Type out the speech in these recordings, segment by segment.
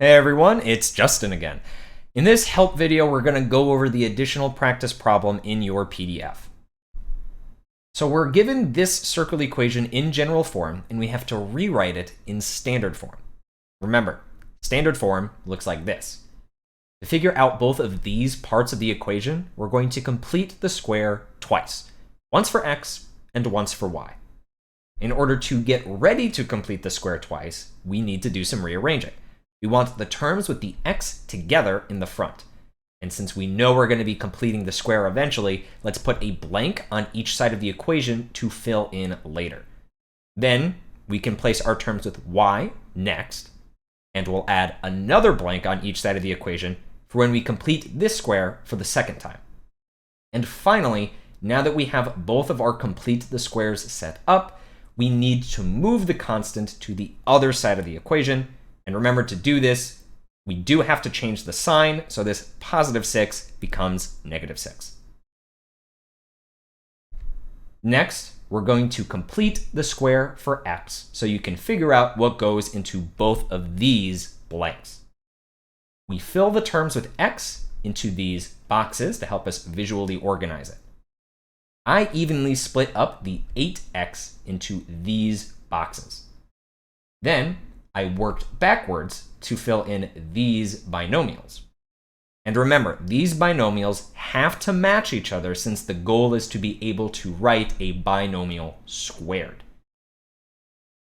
Hey everyone, it's Justin again. In this help video, we're going to go over the additional practice problem in your PDF. So we're given this circle equation in general form, and we have to rewrite it in standard form. Remember, standard form looks like this. To figure out both of these parts of the equation, we're going to complete the square twice, once for x and once for y. In order to get ready to complete the square twice, we need to do some rearranging. We want the terms with the x together in the front. And since we know we're going to be completing the square eventually, let's put a blank on each side of the equation to fill in later. Then we can place our terms with y next, and we'll add another blank on each side of the equation for when we complete this square for the second time. And finally, now that we have both of our complete the squares set up, we need to move the constant to the other side of the equation. And remember, to do this, we do have to change the sign, so this positive 6 becomes negative 6. Next, we're going to complete the square for x, so you can figure out what goes into both of these blanks. We fill the terms with x into these boxes to help us visually organize it. I evenly split up the 8x into these boxes. Then I worked backwards to fill in these binomials. And remember, these binomials have to match each other since the goal is to be able to write a binomial squared.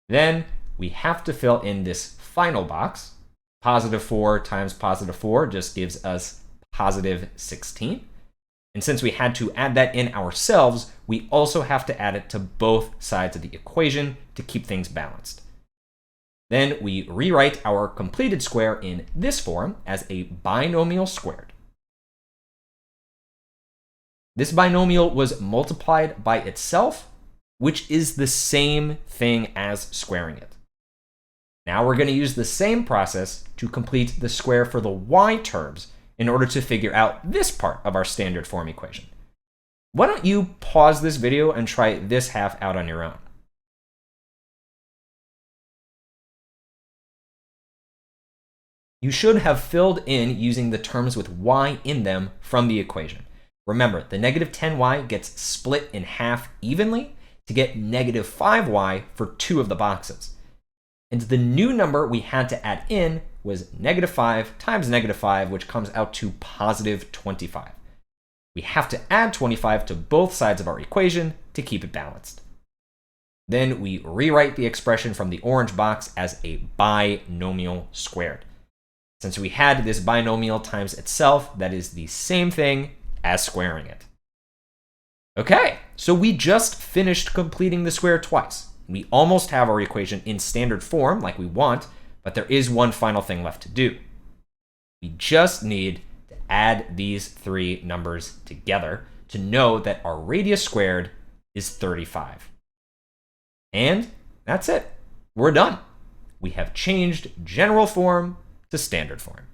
Then we have to fill in this final box. Positive 4 times positive 4 just gives us positive 16. And since we had to add that in ourselves, we also have to add it to both sides of the equation to keep things balanced. Then we rewrite our completed square in this form as a binomial squared. This binomial was multiplied by itself, which is the same thing as squaring it. Now we're going to use the same process to complete the square for the y terms in order to figure out this part of our standard form equation. Why don't you pause this video and try this half out on your own? You should have filled in using the terms with y in them from the equation. Remember, the negative 10y gets split in half evenly to get negative 5y for two of the boxes. And the new number we had to add in was negative 5 times negative 5, which comes out to positive 25. We have to add 25 to both sides of our equation to keep it balanced. Then we rewrite the expression from the orange box as a binomial squared. Since we had this binomial times itself, that is the same thing as squaring it. Okay, so we just finished completing the square twice. We almost have our equation in standard form like we want, but there is one final thing left to do. We just need to add these three numbers together to know that our radius squared is 35. And that's it. We're done. We have changed general form to standard form.